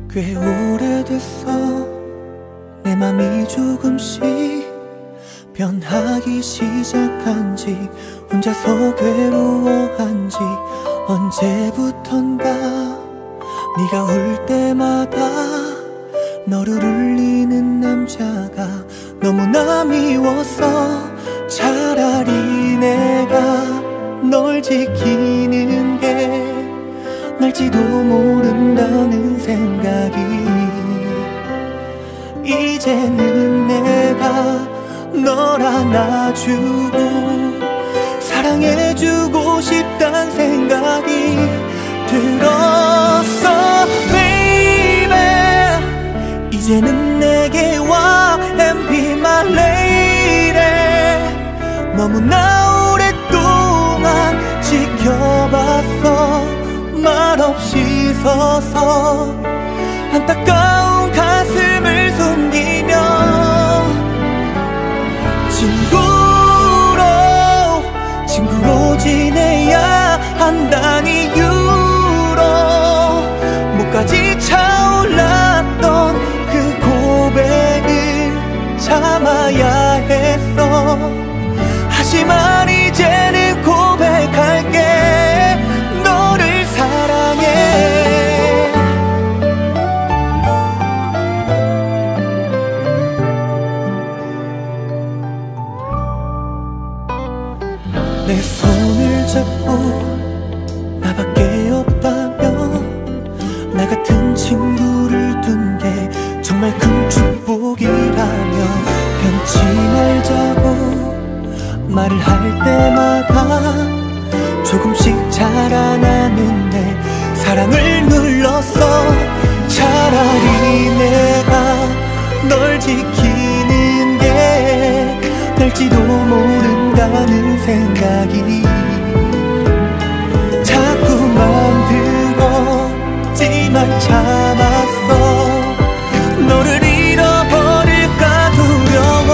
꽤 오래됐어 내 맘이 조금씩 변하기 시작한지 혼자서 괴로워한지 언제부턴가 네가 올 때마다 너를 울리는 남자가 너무나 미워서 차라리 내가 널 지키는 게 날지도 모른다는 생각이 이제는 내가 널 안아주고 사랑해주고 싶단 생각이 들었어 baby 이제는 내게 와 and be my lady 너무나 오랫동안 지켜봤어 말없이 서서 안타까운 가슴을 숨기며 친구로 지내야 한다는 이유로 목까지 차올랐던 그 고백을 참아야 했어 하지만 이제는 고백할게 너를 사랑해 내 손을 잡고 나밖에 없다면 나 같은 친구를 둔 게 정말 큰 축복이라면 변치 말자고 말을 할 때마다 조금씩 자라나는 내 사랑을 눌렀어 차라리 내가 널 지키는 게 날지도 모른다는 생각이 자꾸만 들었지만 참았어 너를 잃어버릴까 두려워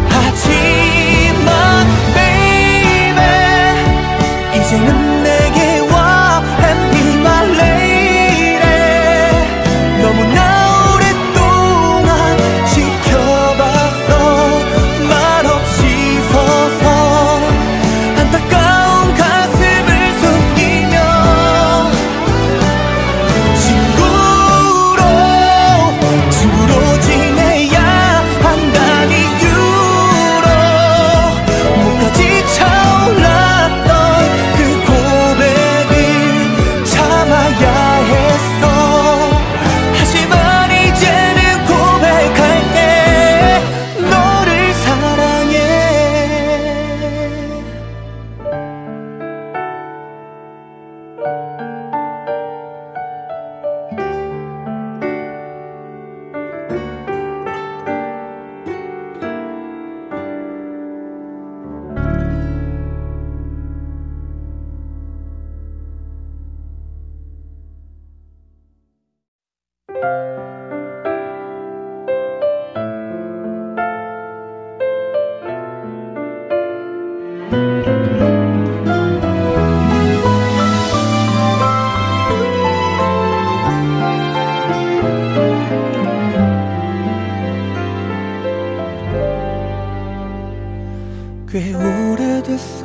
하지만 baby 이제는 내게 와 and be my lady 너무나 오랫동안 지켜봤어 말없이 서서 안타까운 가슴을 숨기며 친구로 지내야 한다는 이유로 목까지 차올랐던 그 고백을 참아야 했어 하지만 이제는 고백할게 너를 사랑해 꽤 오래됐어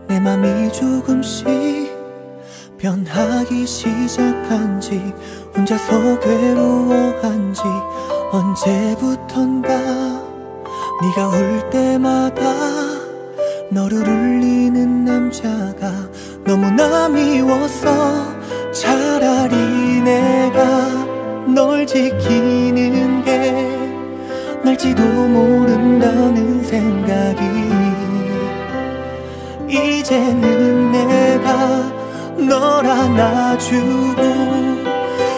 내 맘이 조금씩 변하기 시작한지 혼자서 괴로워한지 언제부턴가 네가 올 때마다 너를 울리는 남자가 너무나 미워서 차라리 내가 널 지키는 게 날지도 모른다는 생각이 이제는 내가 널 안아주고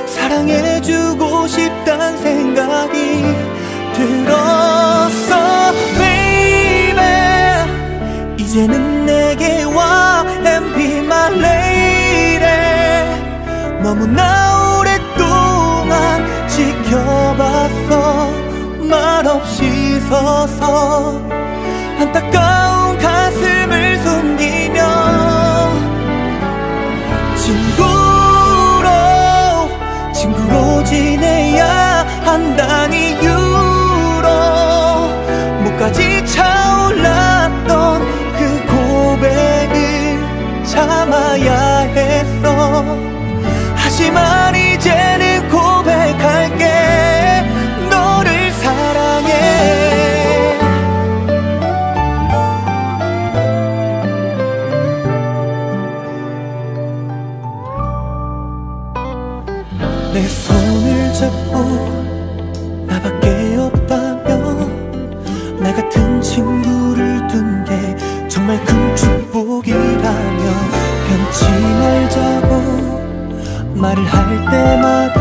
사랑해주고 싶단 생각이 들었어 baby 이제는 내게 와 and be my lady. 너무나 오랫동안 지켜봤어. 말없이 서서 안타까운 가슴을 숨기며 친구로 지내야 한다는 이유로 목까지 차올랐던 그 고백을 참아야 했어. 하지만 이제는 고백할게. 너를 사랑해. 내 손을 잡고 나밖에 없다며 나 같은 친구를 둔 게 정말 큰 축복이라며 변치 말자고 말을 할 때마다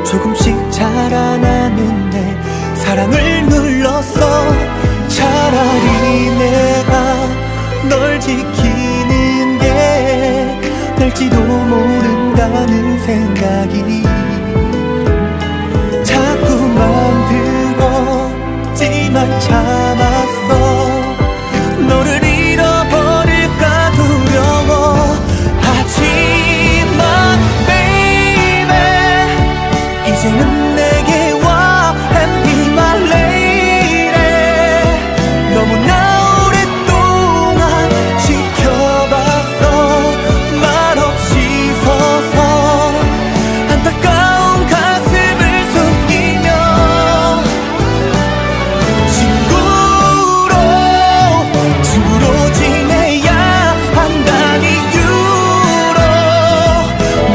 조금씩 자라나는 내 사랑을 눌렀어. 차라리 내가 널 지키는 게 날지도 모른다는 생각이 자꾸만 들었지만 참았어. 너를 잃어버릴까 두려워. 하지만 baby 이제는 내게 와 and be my lady. 너무나 오랫동안 지켜봤어. 말없이 서서 안타까운 가슴을 숨기며 친구로 지내야 한다는 이유로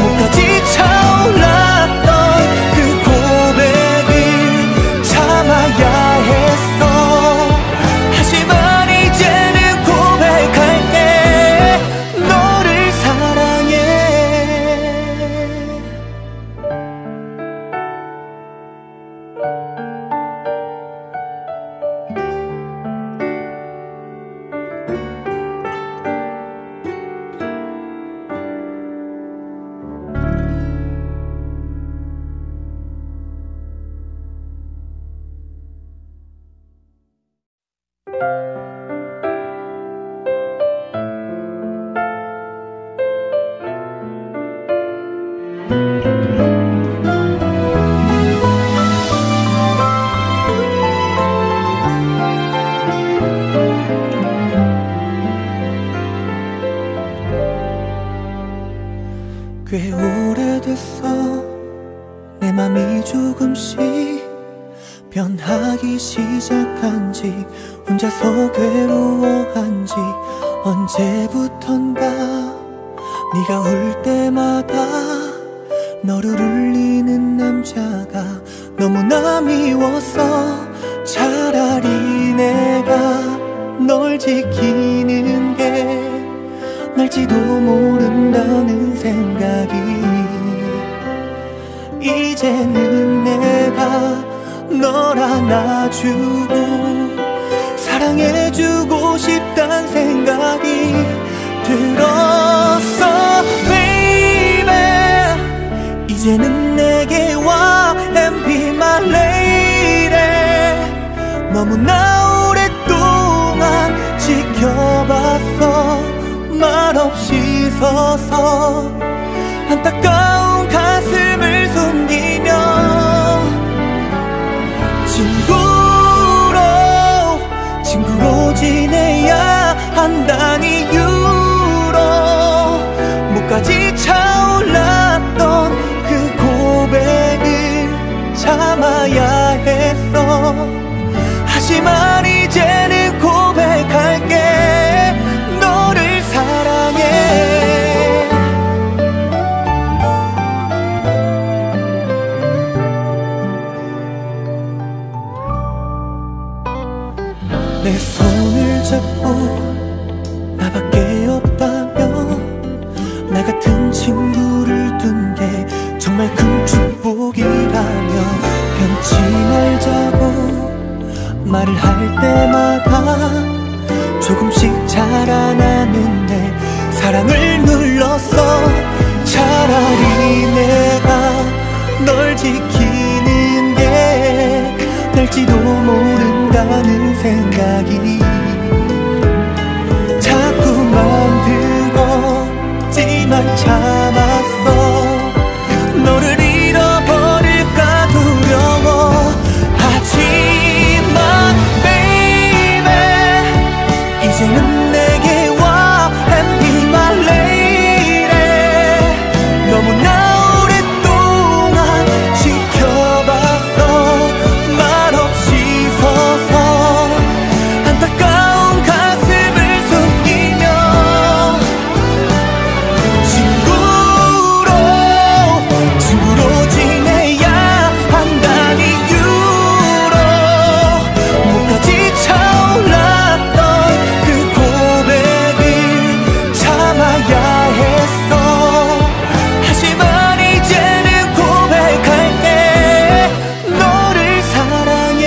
목까지 차올랐던 그 고백을 참아야 했어. 하지만 이제는 고백할게. 너를 사랑해. 꽤 오래됐어. 내 맘이 조금씩 변하기 시작한지 혼자서 괴로워한지 언제부턴가 네가 올 때마다 너를 울리는 남자가 너무나 미웠어. 차라리 내가 널 지키는 게 날지도 모른다는 생각이 이제는 내가 널 안아주고 사랑해주고 싶단 생각이 들었어 baby. 이제는 내게 와 and be my lady. 너무나 오랫동안 지켜봤어. 말없이 서서 안타까운 가슴을 숨기며 친구로 지내야 한다는 이유로 목까지 차올랐던 그 고백을 참아야 했어. 하지만 이제는 고백할게. 너를 사랑해. 내 손을 잡고 나밖에 없다며 나 같은 친구를 둔 게 정말 큰 축복이라며 변치 말자고 말을 할 조금씩 자라나는 내 사랑을 눌렀어. 차라리 내가 널 지키는 게 날지도 모른다는 생각이 자꾸만 들었지만 참았어. 너를 잃어버릴까 두려워. 하지만 baby 이제는 내게 와 and be my lady. 너무나 오랫동안 지켜봤어. 말없이 서서 안타까운 가슴을 숨기며 친구로 지내야 한다는 이유로 목까지 차올랐던 그 고백을 참아야 했어. 하지만 이제는 고백할게. 너를 사랑해.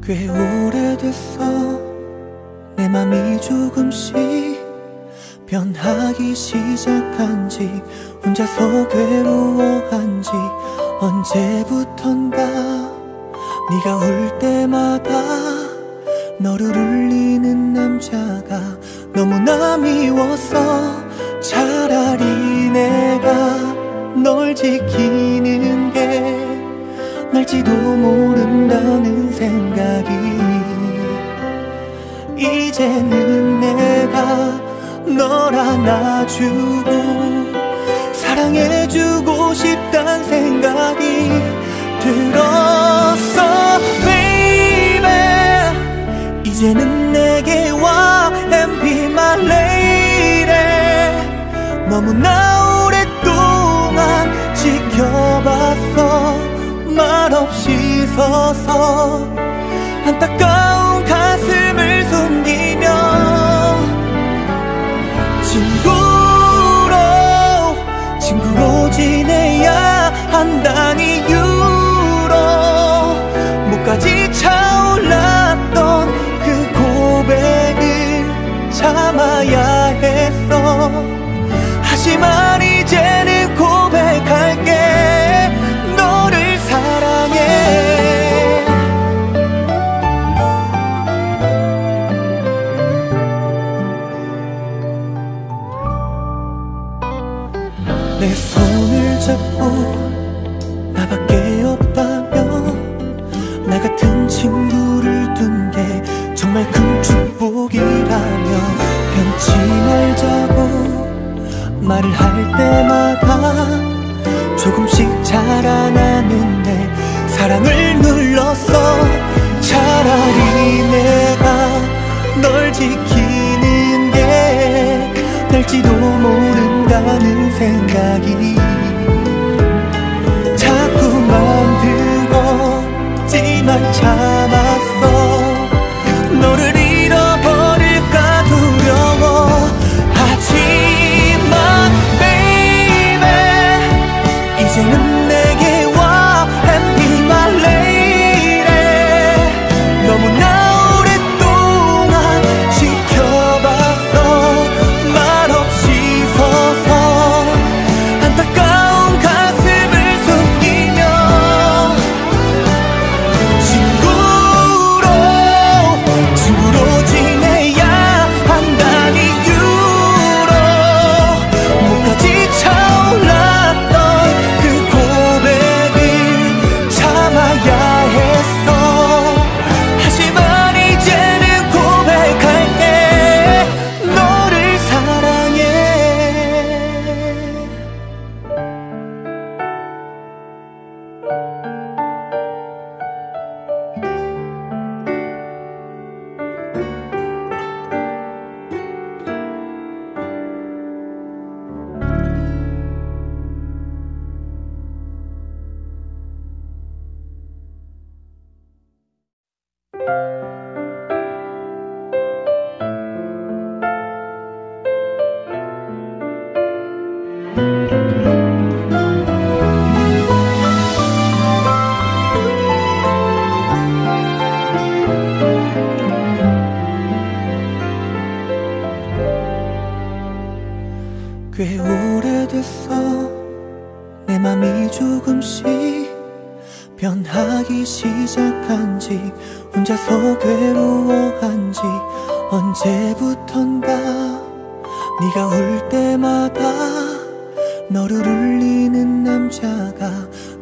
꽤 오래됐어. 내 맘이 조금씩 변하기 시작한지, 혼자서 괴로워한지 언제부턴가 네가 울 때마다 너를 울리는 남자가 너무나 미웠어. 차라리 내가 널 지키는 게 날지도 모른다는 생각이 이제는 내가 널 안아주고 사랑해주고 싶단 생각이 들었어. baby 이제는 내게 와 and be my lady. 너무나 오랫동안 지켜봤어. 말없이 서서 안타까운 가슴을 숨기며 친구로 지내야 한다는 이유로 목까지 차올랐던 그 고백을 참아야 했어. 하지만 이제는 고백할게. 너를 사랑해. 내 손을 잡고 나밖에 없다면 나 같은 친구를 둔 게 정말 큰 축복이라면 변치 말자고 말을 할 때마다 조금씩 자라나는 내 사랑을 눌렀어. 차라리 내가 널 지키는 게 날지도 모른다는 생각이 자꾸만 들었지만 참았어. 너를 잃어버릴까 두려워. 하지만 baby 이제는 내게 와 and be my lady. 너무나 오랫동안 지켜봤어. 말없이 서서 안타까운 가슴을 숨기며 친구로 꽤 오래됐어. 내 맘이 조금씩 변하기 시작한지, 혼자서 괴로워한지, 언제부턴가 네가 올 때마다 너를 울리는 남자가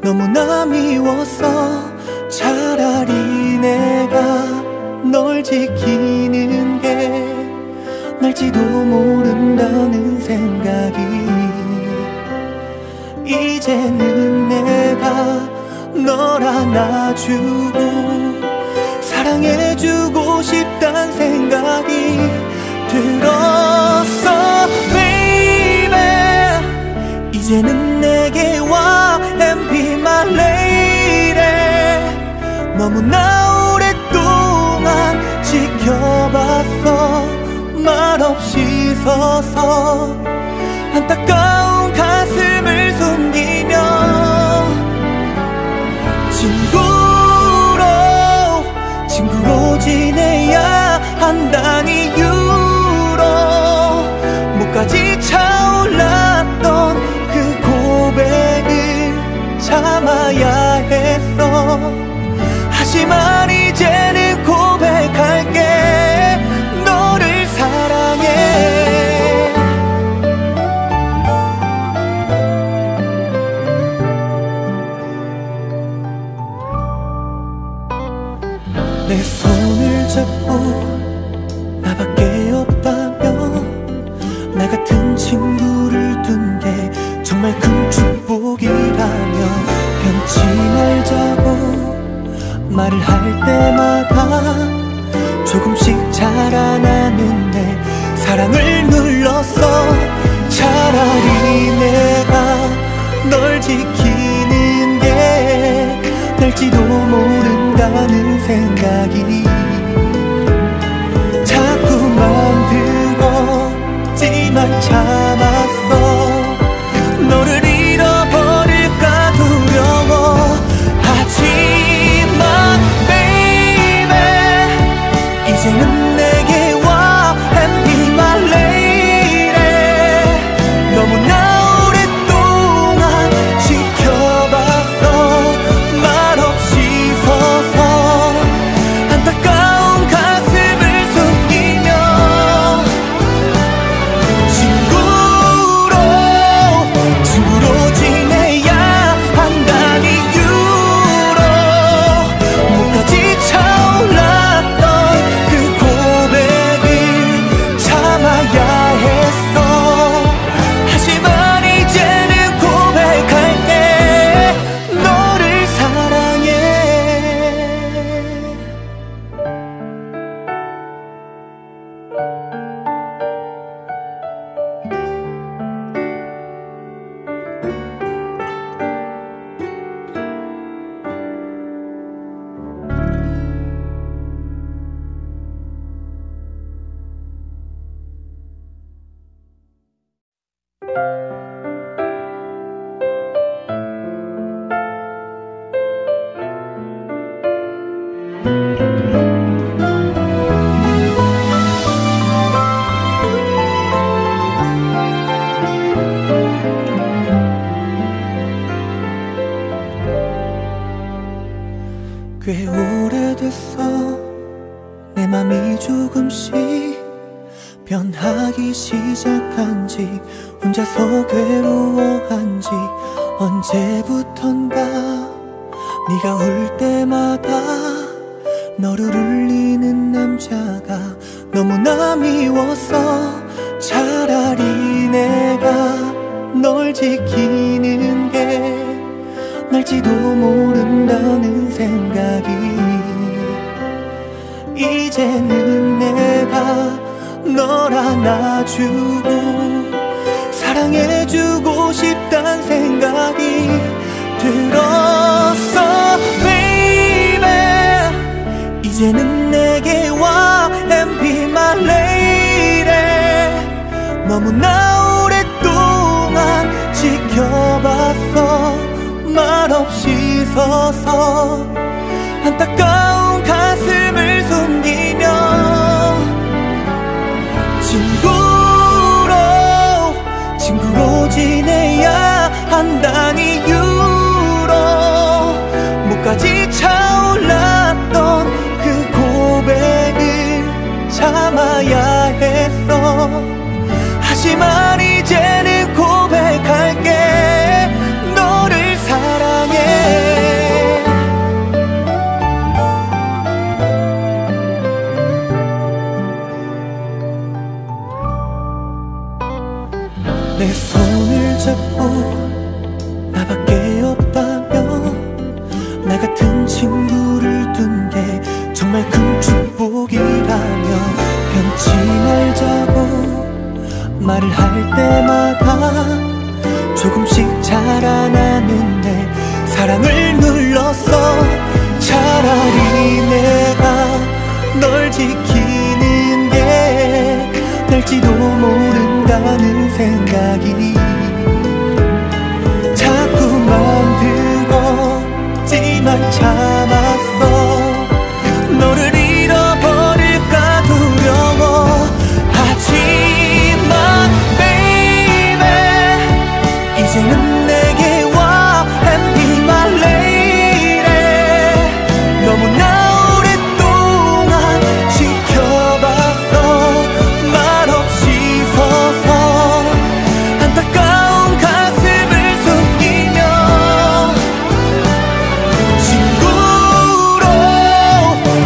너무나 미워서, 차라리 내가 널 지키는 게 날지도 모른다는 생각이, 이제는 내가 널 안아주고 사랑해주고 싶단 생각이 들었어, baby. 이제는 내게 와 and be my lady. 너무나 오랫동안 지켜봤어. 말없이 서서 안타까운 가슴을 숨기며 친구로 지내야 한다는 이유로 목까지 차올랐던 그 고백을 참아야 했어. 하지만 이제는 고백할게. 너를 사랑해. 내 손을 잡고 나밖에 없다면, 나 같은 친구를 둔 게 정말 큰 축복이라면, 변치 말자고 말을 할 때마다 조금씩 자라나는 내 사랑을 눌렀어. 차라리 내가 널 지키는 게 날지도 모른다는 생각이 자꾸만 들었지만 참았어. 너를 잃어버릴까 두려워. 하지만 baby, 이제는 내게 와 and be my lady. 너무나 오랫동안 지켜봤어. 말없이 서서 안타까운 가슴을 숨기며 친구로 지내야 한다는 이유로 목까지 차올랐던 그 고백을 참아야 했어. 하지만 이제는 고백할게. 너를 사랑해. 꽤 오래됐어. 내 맘이 조금씩 변하기 시작한지, 혼자서 괴로워한지, 언제부턴가 네가 올 때마다 너를 울리는 남자가 너무나 미워서, 차라리 내가 널 지키는 게 날지도 모른다는 생각이, 이제는 내가 널 안아주고 사랑해주고 싶단 생각이 들었어, baby. 이제는 내게 와 and be my lady. 너무나 오랫동안 지켜봤어. 말없이 서서 안타까운 가슴을 숨기며 친구로 하지만 이제는 고백할게. 너를 사랑해. 내 손을 잡고 나밖에 없다며 나 같은 친구를 둔 게 정말 큰 축복이라며 변치 말자고 말을 할 때마다 조금씩 자라나는 내 사랑을 눌렀어. 차라리 내가 널 지키는 게 날지도 모른다는 생각이 자꾸만 들었지만 참았어. 너를 잃어버릴까 두려워. 하지만 baby 이제는 내게 와 and be my lady. 너무나 오랫동안 지켜봤어. 말없이 서서 안타까운 가슴을 숨기며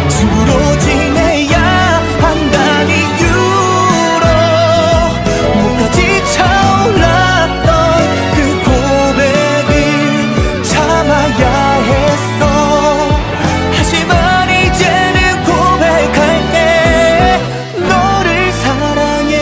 친구로 지내야 한다는 이유로 목까지 차올랐던 그 고백을 참아야 했어. 하지만 이제는 고백할게. 너를 사랑해.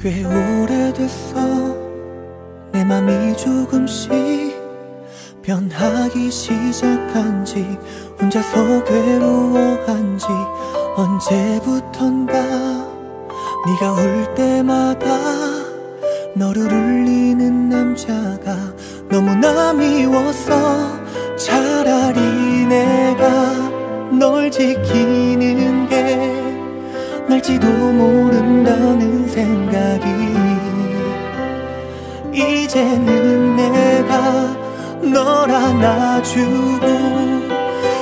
꽤 오래됐어. 내 맘이 조금씩 변하기 시작한지 혼자서 괴로워한지 언제부턴가 네가 올 때마다 너를 울리는 남자가 너무나 미웠어. 차라리 내가 널 지키는 게 날지도 모른다는 생각이 이제는 내가 널 안아주고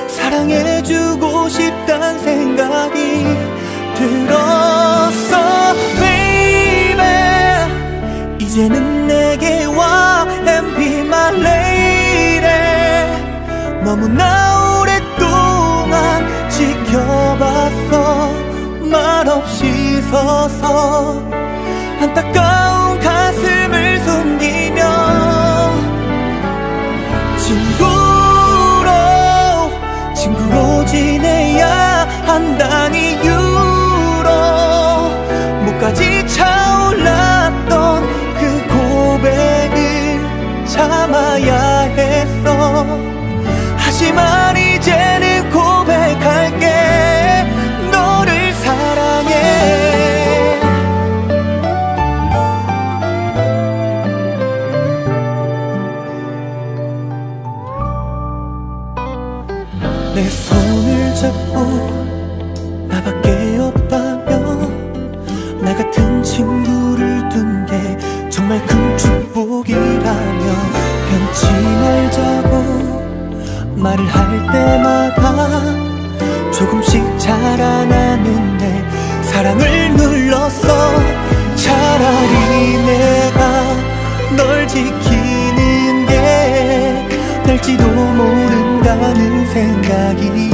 사랑해주고 싶단 생각이 들었어. baby 이제는 내게 와 and be my lady. 너무나 오랫동안 지켜봤어. 말없이 서서 안타까운 가슴을 숨기며 친구로 지내야 한다는 이유로 목까지 차올랐던 그 고백을 참아야 했어. 하지만 이제는 고백할게. 너를 사랑해. 내 손을 잡고 나밖에 없다며 나 같은 친구를 둔 게 정말 큰 축복이라며 변치 말자고 말을 할 때마다 조금씩 자라나는 내 사랑을 눌렀어. 차라리 내가 널 지키는 게 날지도 모른다는 생각이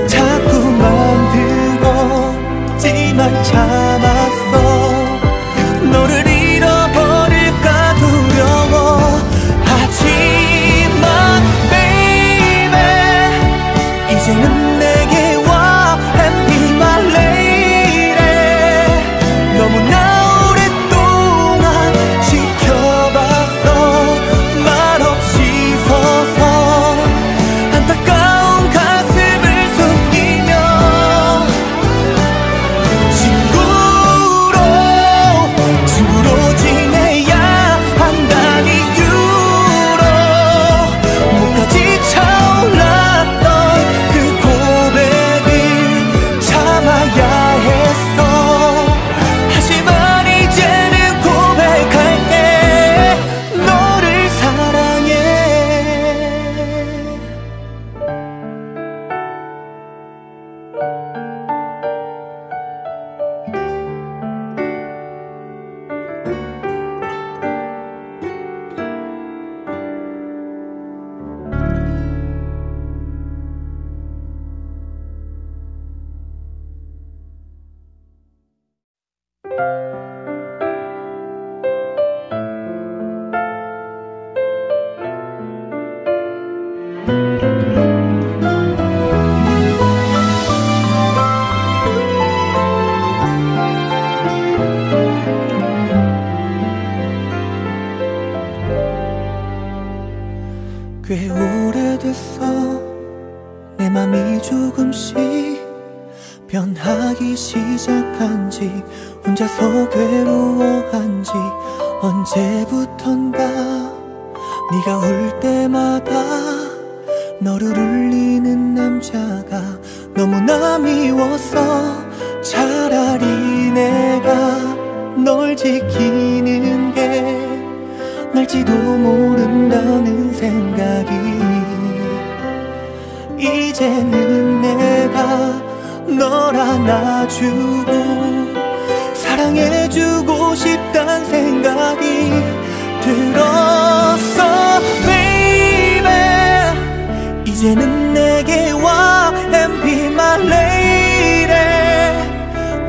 자꾸만 들었지만 참았어. 너를 잃어버릴까 두려워. 하지만 baby 이제는 내게 와 and be my lady. 꽤 오래됐어 내 맘이 조금씩 변하기 시작한지 혼자서 괴로워한지 언제부턴가 네가 올 때마다 너를 울리는 남자가 너무나 미웠어. 차라리 내가 널 지키는 게 날지도 모른다는 생각이 이제는 내가 널 안아주고 사랑해주고 싶단 생각이 들었어 baby. 이제는 내게 와 and be my lady.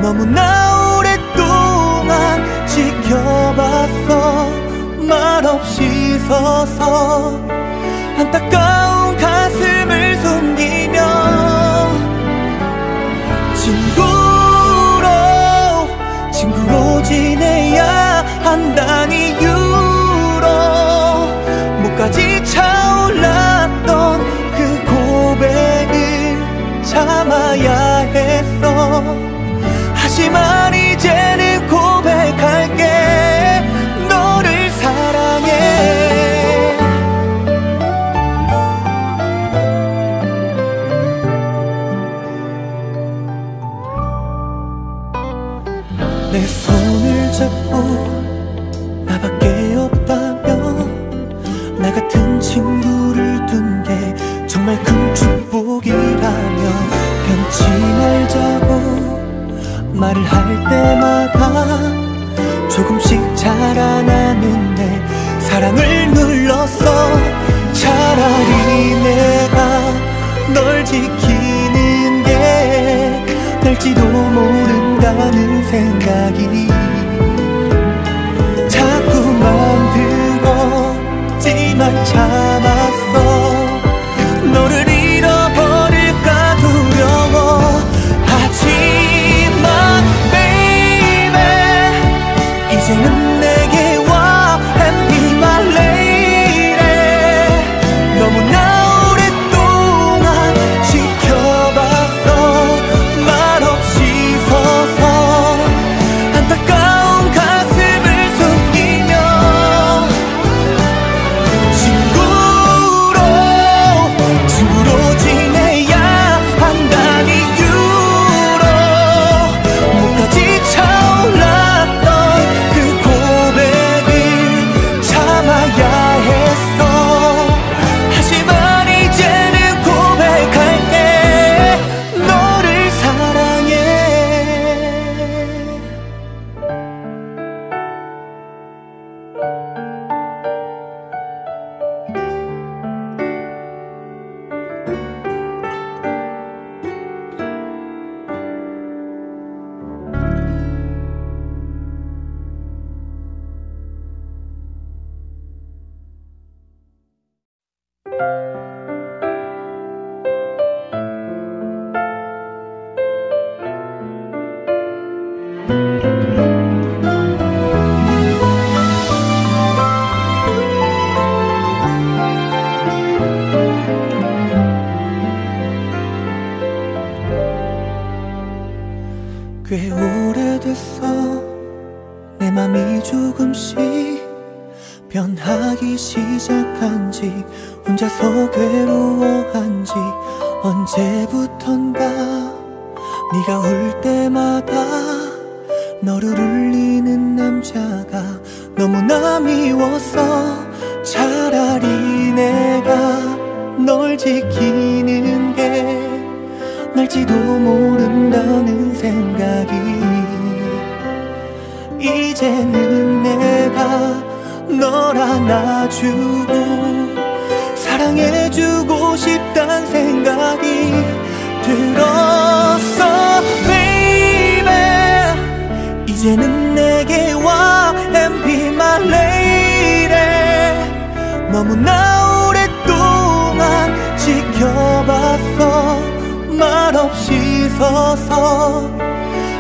너무나 오랫동안 지켜봤어 말없이 서서 안타까운 가슴을 숨기며 친구로 지내야 한다는 이유로 목까지 차올랐던 그 고백을 참아야 했어. 하지만 이제는 고백할게. 너를 사랑해. 내 손을 잡고 나밖에 없다며 나 같은 친구를 둔 게 정말 큰 축복이라며 변치 말자고 말을 할 때마다 조금씩 자라나는 내 사랑을 눌렀어. 차라리 내가 널 지키는 게 날지도 모른다는 생각이 자꾸만 들었지만 참았어. 너를 잃어버릴까 두려워. 하지만 baby 이제는 내게 와 and be my lady. 너무나 오랫동안 지켜봤어 말없이 서서 안타까운 가슴을 숨기며 친구로 지내야 한다는 이유로 목까지 차올랐던 그 고백을 참아야 했어. 하지만 이제는 고백할게. 너를 사랑해. 꽤 오래됐어 내 맘이 조금씩 변하기 시작한지 혼자서 괴로워한지 언제부턴가 네가 올 때마다 너를 울리는 남자가 너무나 미웠어. 차라리 내가 널 지키는 게 날지도 모른다는 생각이 이제는 내가 널 안아주고 사랑해주고 싶단 생각이 들었어 baby. 이제는 내게 와 and be my lady. 너무나 오랫동안 지켜봤어. 말없이 서서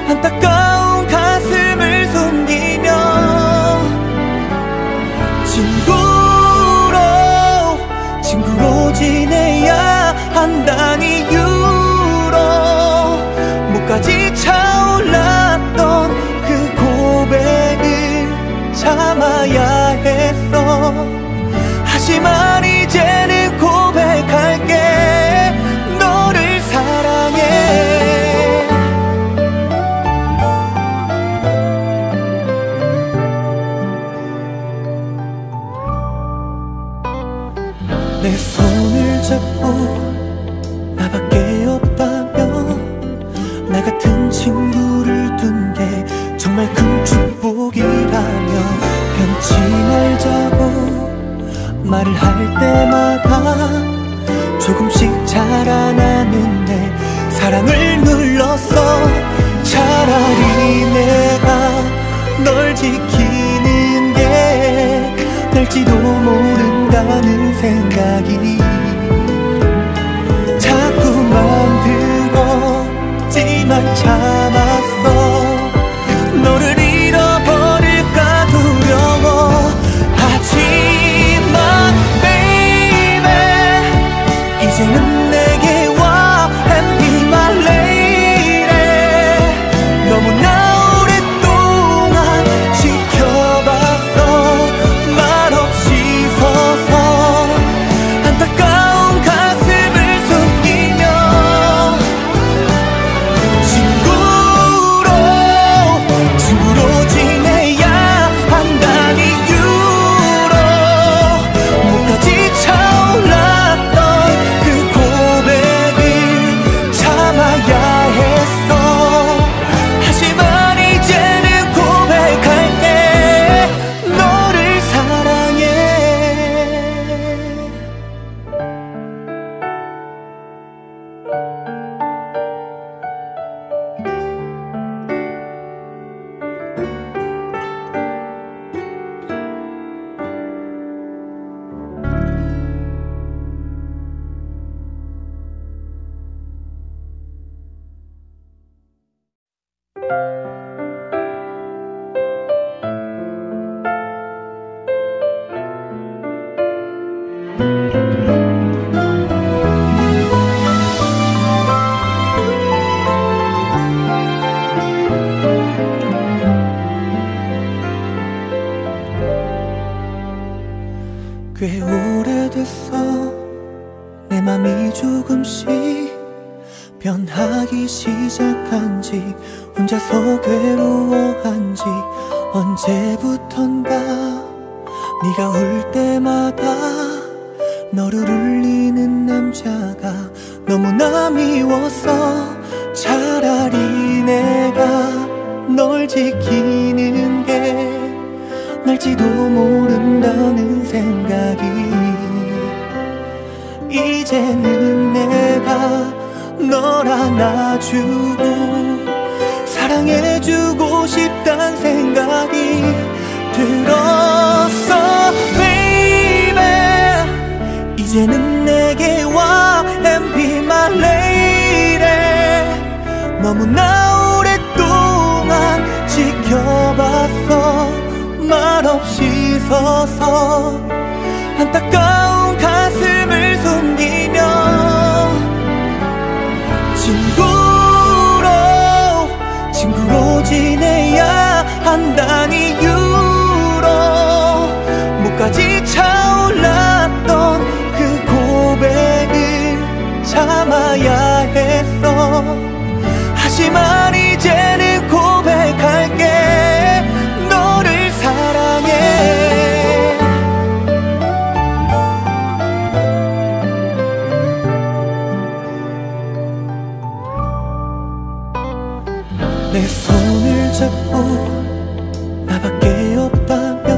안타까운 가슴을 숨기며 친구로 지내야 한다는 이유로 목까지 차올랐던 그 고백을 참아야 했어. 하지만 이제는 고백할게. 너를 사랑해. 내 손을 잡고 나밖에 없다며 나 같은 친구를 둔 게 정말 큰 축복이라며 변치 말자고 말을 할 때마다 조금씩 자라나는 내 사랑을 눌렀어. 차라리 내가 널 지키는 게 날지도 모른다는 생각이 자꾸만 들었지만 참았어. 너를 잃어버릴까 두려워. 하지만 baby 이제는 내게 와 and be my lady. 너무나 오랫동안 지켜봤어. 말없이 서서 안타까운 가슴을 숨기며 친구로 지내야 한다는 이유로 목까지 차올랐던 그 고백을 참아야 했어. 하지만 이제는 고백할게. 너를 사랑해. 꽤 오래됐어. 내 맘이 조금씩 변하기 시작한지 혼자서 괴로워한지 언제부턴가 네가 올 때마다 너를 울리는 남자가 너무나 미웠어. 차라리 내가 널 지키는 게 날지도 모른다는 생각이 이제는 내가 널 안아주고 사랑해주고 싶단 생각이 들었어 baby. 이제는 내게 와 and be my lady. 너무나 오랫동안 지켜봤어. 말없이 서서 안타까운 가슴을 숨기며 친구로 지내야 한다는 이유로 목까지 차올랐던 그 고백을 참아야 했어. 하지만 이제는 고백할게. 너를 사랑해. 내 손을 잡고 나밖에 없다며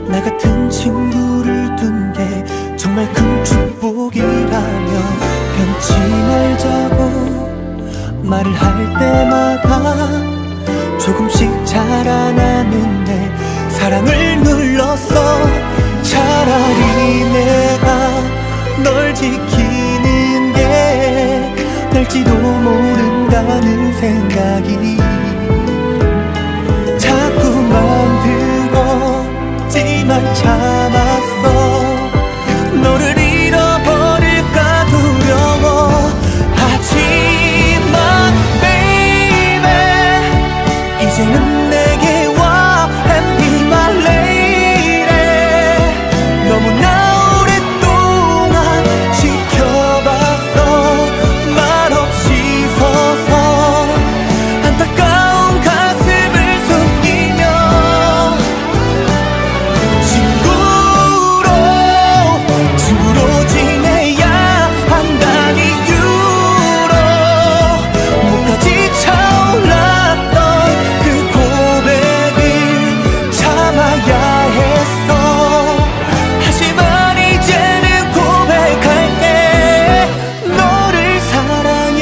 나 같은 친구를 둔 게 정말 큰 축복이라며 변치 말자고 말을 할 때마다 조금씩 자라나는 내 사랑을 눌렀어. 차라리 내가 널 지키는 게 날지도 모른다는 생각이 자꾸만 들었지만 참았어. 너를 잃어버릴까 두려워. 하지만 baby 이제는 내게 와 and be my lady. 너무나 오랫동안 지켜봤어. 말없이 서서 안타까운 가슴을 숨기며 친구로 지내야 한다는 이유로 목까지 차올랐던 그 고백을 참아야 했어. 하지만 이제는 고백할게. 너를 사랑해.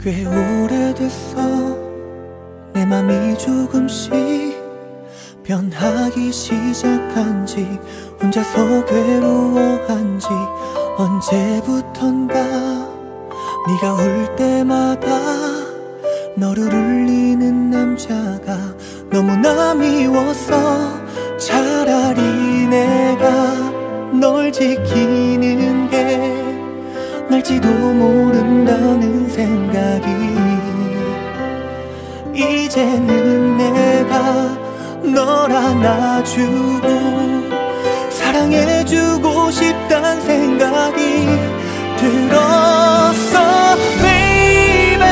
꽤 오래됐어. 내 맘이 조금씩 변하기 시작한지 혼자서 괴로워한지 언제부턴가 네가 올 때마다 너를 울리는 남자가 너무나 미웠어. 차라리 내가 널 지키는 게 날지도 모른다는 생각이 이제는 내가 널 안아주고 사랑해주고 싶단 생각이 들었어. baby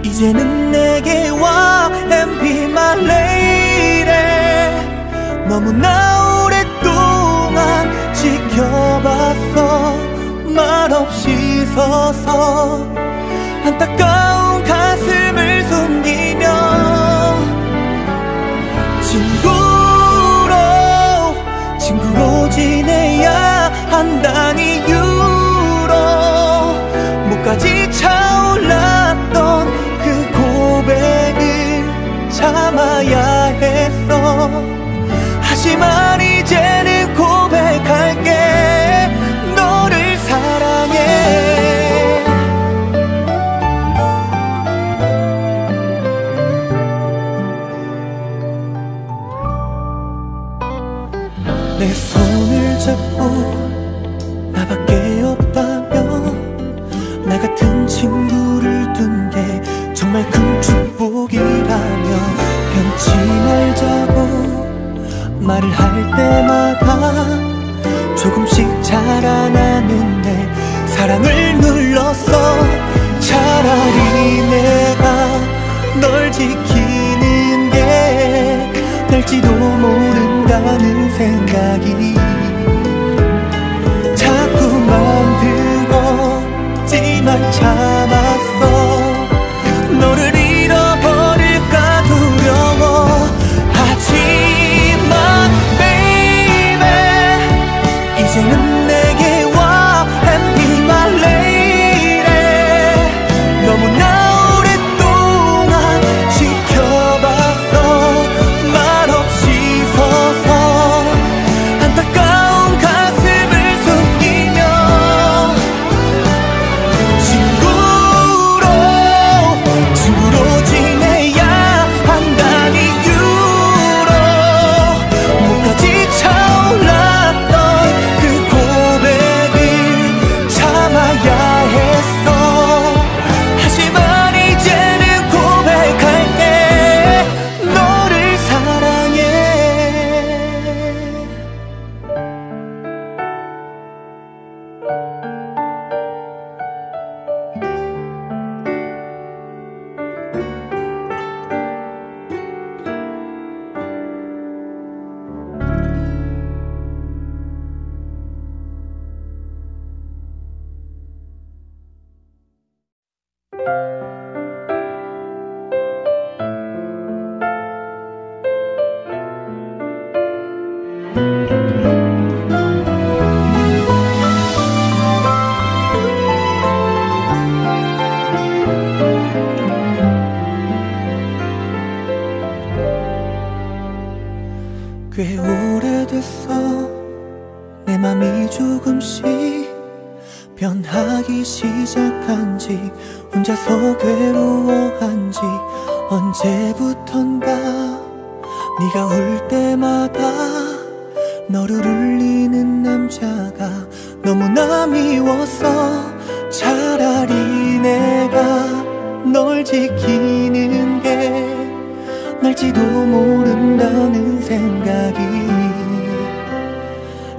이제는 내게 와 and be my lady. 너무나 오랫동안 지켜봤어. 말없이 서서 안타까운 가슴을 숨기며 친구로 지내야 한다는 이유로 목까지 차올랐던 그 고백을 참아야 했어. 하지만 이제는 고백할게. 너를 사랑해. 내 손을 잡고 나밖에 없다면 나 같은 친구를 둔 게 정말 큰 축복이라며 변치 말자고 말을 할 때마다 조금씩 자라나는 내 사랑을 눌렀어. 차라리 내가 널 지키는 게 날지도 모른다는 생각이 자꾸만 들었지만 참았어. 너를 잃어버릴까 두려워. 하지만 baby 이제는 내게 와 and be my lady. 너무나 오랫동안 지켜봤어. 말없이 서서 안타까운 가슴을 숨기며 친구 꽤 오래됐어. 내 맘이 조금씩 변하기 시작한지, 혼자서 괴로워한지, 언제부턴가 네가 올 때마다 너를 울리는 남자가 너무나 미워서 차라리 내가 널 지키는 게 날지도 모른다는 생각이,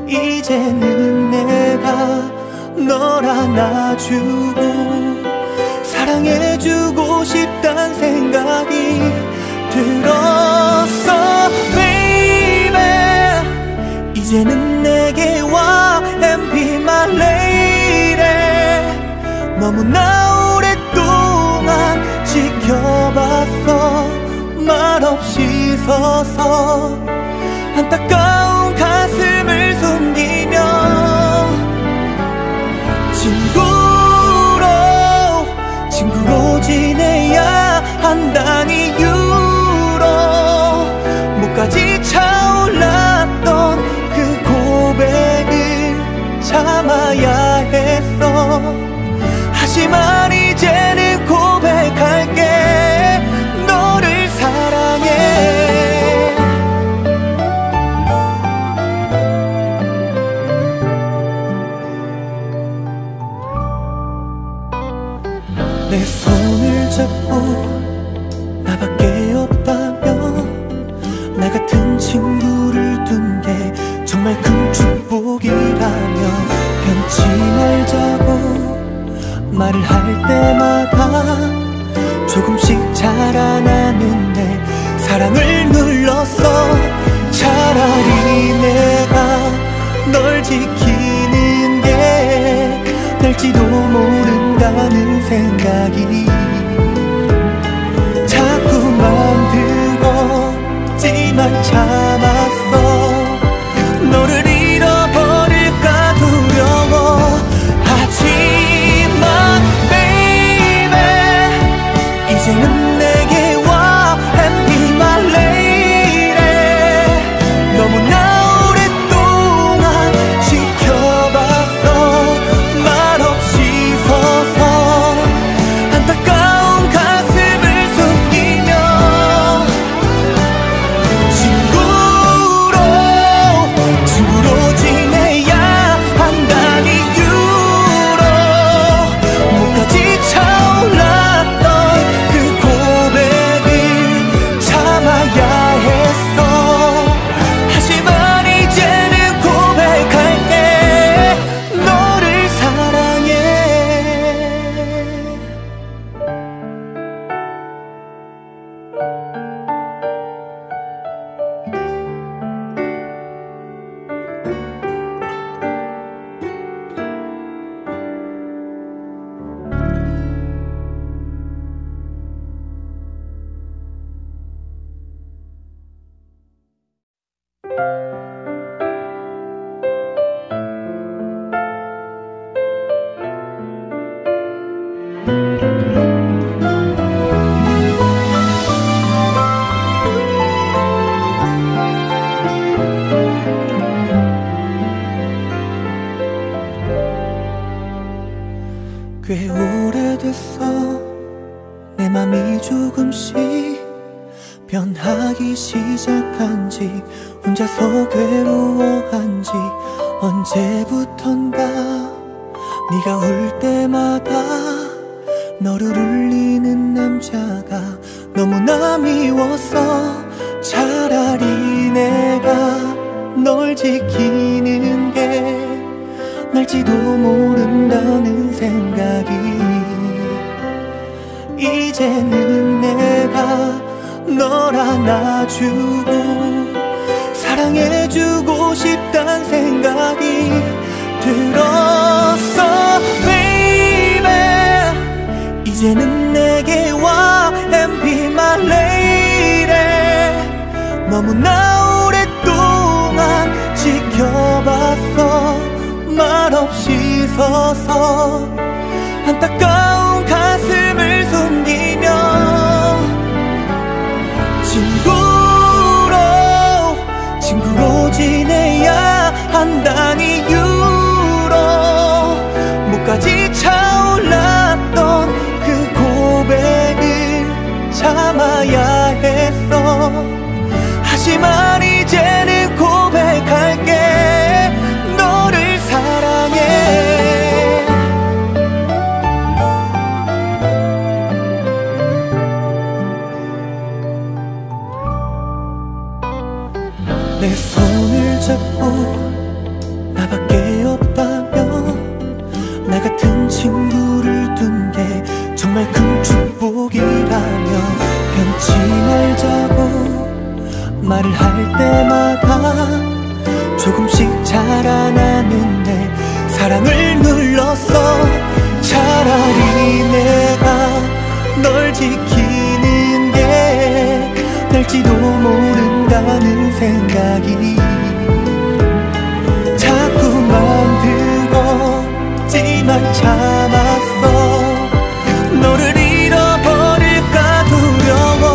이제는 내가 널 안아주고 사랑해주고 싶단 생각이 들었어, baby. 이제는 내게 와 and be my lady. 너무나 오랫동안 지켜봤어. 말없이 서서 안타까운 가슴을 숨기며 친구로 지내야 한다는 이유로 목까지 차올랐던 그 고백을 참아야 했어. 하지만 이제는 고백할게. 너를 사랑해. 내 손을 잡고 나밖에 없다며 나 같은 친구를 둔 게 정말 큰 축복이라며 변치 말자고 말을 할 때마다 조금씩 자라나는 내 사랑을 눌렀어. 차라리 내가 널 지키는 게 날지도 모른다는 생각이 자꾸만 들었지만 참았어. 너를 잃어버릴까 두려워. 하지만 baby, 이제는 내게 와 and be my lady. 너무나 오랫동안 지켜봤어. 말없이 서서 안타까운 가슴을 숨기며 친구로 지내야 한다는 이유로 목까지 차올랐던 그 고백을 참아야 했어. 하지만 이제는 고백할게. 너를 사랑해. 꽤 오래됐어. 내 맘이 조금씩 변하기 시작한지, 혼자서 괴로워한지, 언제부턴가 네가 올 때마다 너를 울리는 남자가 너무나 미워서 차라리 내가 널 지키는 게 날지도 모른다는 생각이, 이제는 내가 널 안아주고 사랑해주고 싶단 생각이 들었어, baby. 이제는 내게 와 and be my lady. 너무나 오랫동안 지켜봤어. 말없이 서서 안타까운 가슴을 숨기며 친구로 하지만 이제는 고백할게. 너를 사랑해. 내 손을 잡고 나밖에 없다며 나 같은 친구를 둔 게 정말 큰 축복이라며 변치 말자고 말을 할 때마다 조금씩 자라나는 내 사랑을 눌렀어. 차라리 내가 널 지키는 게 날지도 모른다는 생각이 자꾸만 들었지만 참았어. 너를 잃어버릴까 두려워.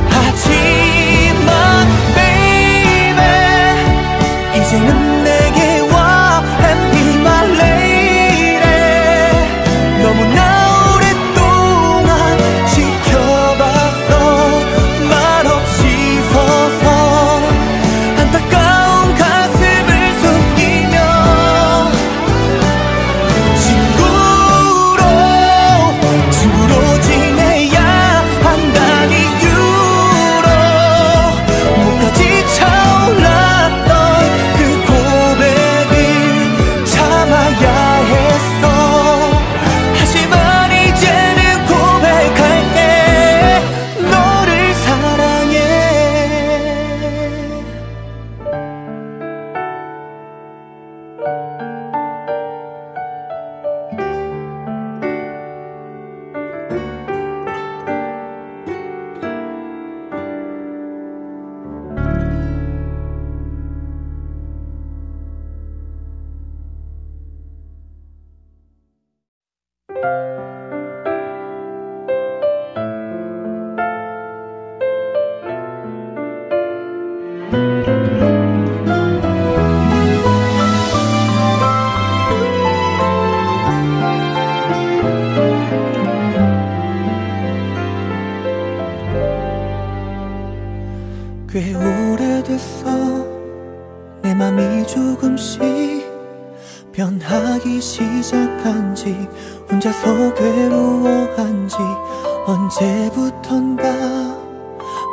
하지만 baby 이제는 내게 와 and be my lady. 너무나 오랫동안 지켜봤어. 말없이 서서 안타까운 가슴을 숨기며 친구로 지내야 한다는 이유로 목까지 차올랐던 그 고백을 참아야 했어. 하지만 이제는 고백할게. 너를 사랑해. 꽤 오래됐어. 내 맘이 조금씩 변하기 시작한지 혼자서 괴로워한지 언제부턴가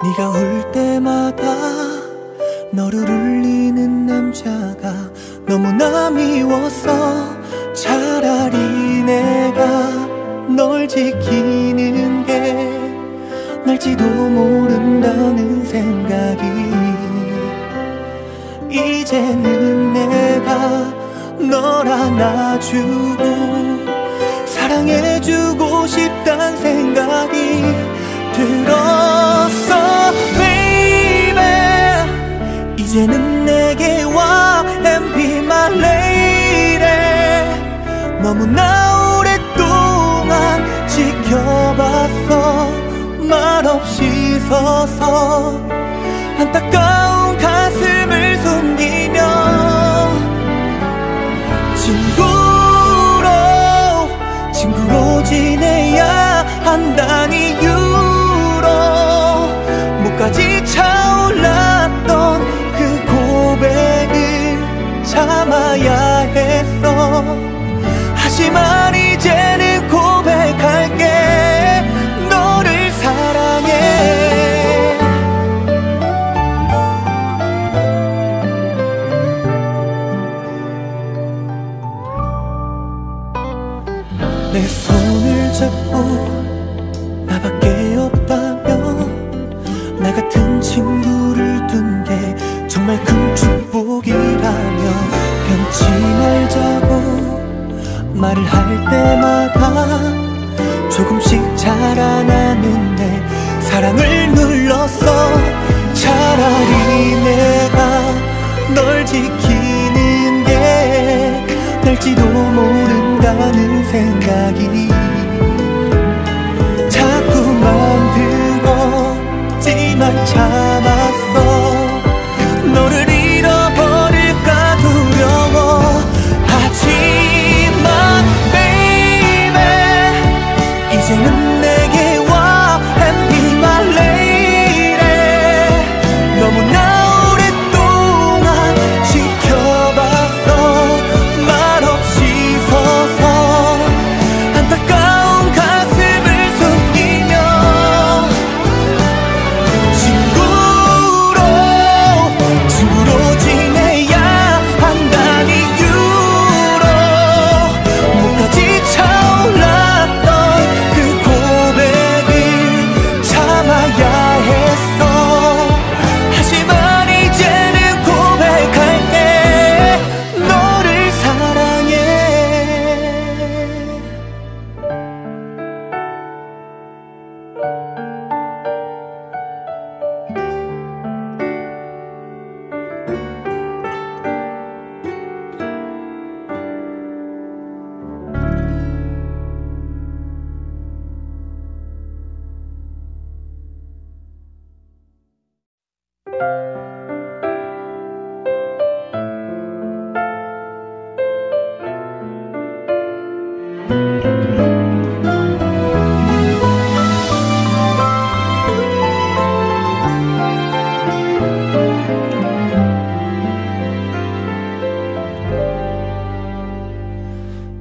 네가 올 때마다 너를 울리는 남자가 너무나 미웠어. 차라리 내가 널 지키는 게 날지도 모른다는 생각이 이제는 내가 널 안아주고 사랑해주고 싶단 생각이 들었어. baby 이제는 내게 와 and be my lady. 너무나 오랫동안 지켜봤어. 말없이 서서 안타까운 가슴을 숨기며 친구로 지내야 한다는 이유로 목까지 차올랐던 그 고백을 참아야 했어. 하지만 이제는 고백할게. 너를 사랑해. 내 손을 잡고 나밖에 없다며 나 같은 친구를 둔 게 정말 큰 축복이라며 변치 말자고 말을 할 때마다 조금씩 자라나는 내 사랑을 눌렀어. 차라리 내가 널 지키는 게 날지도 모른다는 생각이 자꾸만 들었지만 참았어. 너를 잃어버릴까 두려워. 하지만 baby 이제는 내게 와 and be my lady.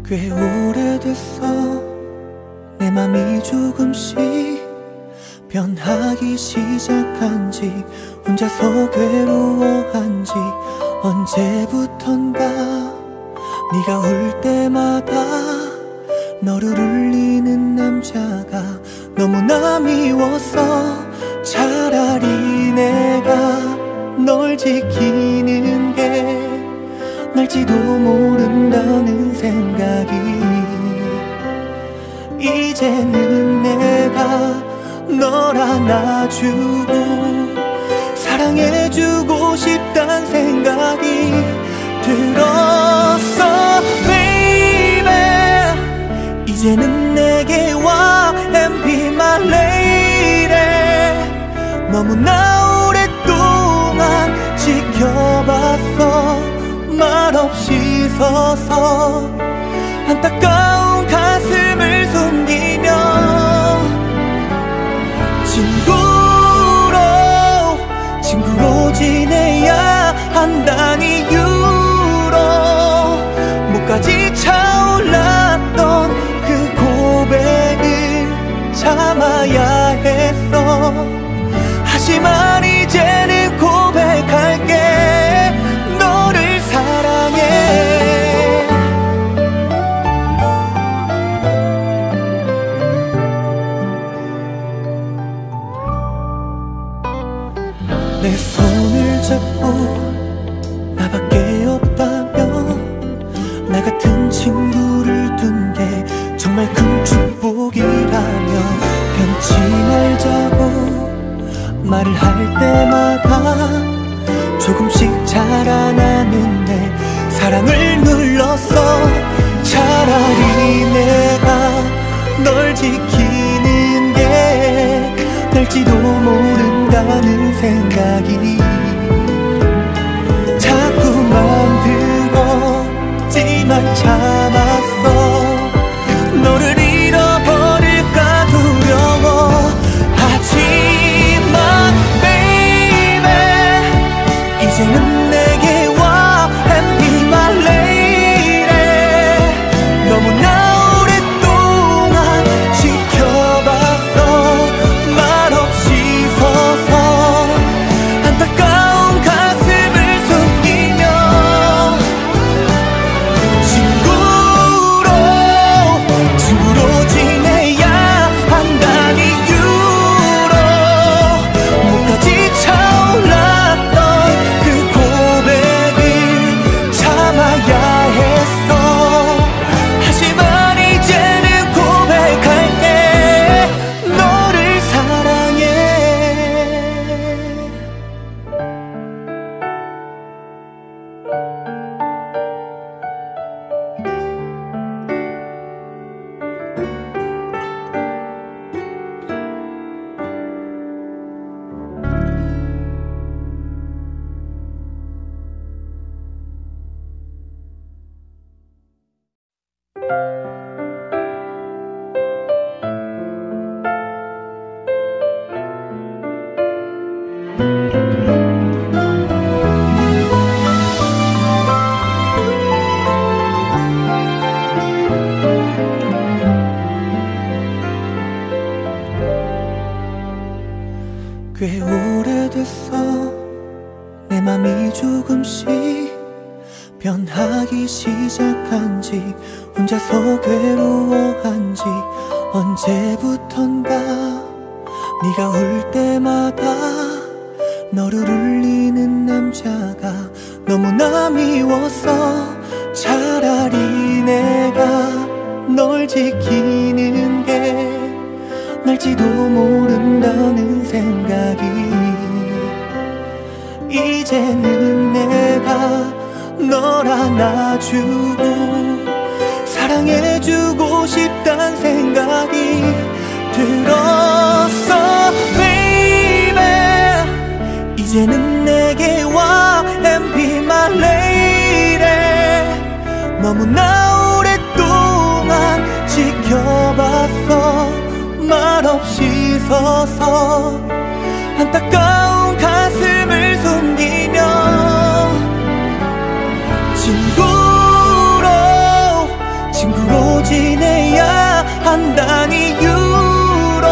꽤 오래됐어 내 맘이 조금씩 변하기 시작한지 혼자서 괴로워한지 언제부턴가 네가 올 때마다 너를 울리는 남자가 너무나 미워서 차라리 내가 널 지키는 게 날지도 모른다는 생각이 이제는 내가 널 안아주고 사랑해주고 싶단 생각이 들었어 baby 이제는 내게 와 and be my lady 너무나 오랫동안 지켜봤어 말없이 서서 안타까운 가슴을 숨기며 친구로 지내야 한다는 이유로 목까지 차올랐던 그 고백을 참아야 했어 하지만 이제는 고백할게 너를 사랑해 내 손을 잡고 나밖에 없다면 나 같은 친구를 둔 게 정말 큰 축복이라며 변치 말자고 말을 할 때마다 조금씩 자라나는 내 사랑을 눌렀어 차라리 내가 널 지키는 게 날지도 모른다는 생각이 자꾸만 들었지만 참았어 너를 잃어버릴까 두려워 하지만 baby 이제는 내게 와 and be my lady 너무나 오랫동안 지켜봤어 말없이 서서 안타까운 가슴을 숨기며 친구로 지내야 한다는 이유로 목까지 차올랐던 그 고백을 참아야 했어 하지만 이제는 고백할게 너를 사랑해 꽤 오래됐어 내 맘이 조금씩 변하기 시작한지 혼자서 괴로워한지 언제부턴가 네가 올 때마다 너를 울리는 남자가 너무나 미워서 차라리 내가 널 지키는 게 날지도 모른다는 생각이 이제는 내가 널 안아주고 사랑해주고 싶단 생각이 들었어 baby 이제는 내게 와 and be my lady. 너무나 오랫동안 지켜봤어. 말없이 서서 안타까운 가슴을 숨기며 친구로 지내야 한다는 이유로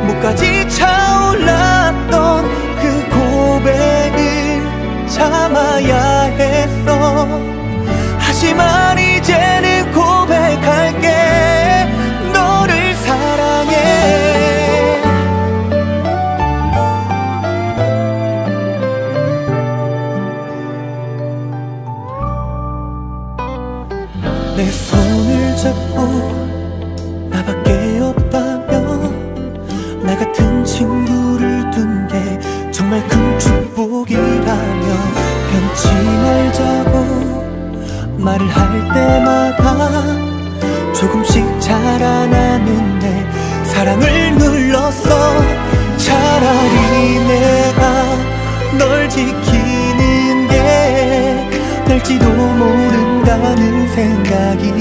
목까지 차올랐던 그 고백을 참아야 했어. 하지만 이제는 고백할게. 너를 사랑해. 내 손을 잡고 나밖에 없다며 나 같은 친구를 둔 게 정말 큰 축복이라며 변치 말자고 말을 할 때마다 조금씩 자라나는 내 사랑을 눌렀어. 차라리 내가 널 지키는 게 될지도 모른다는 생각이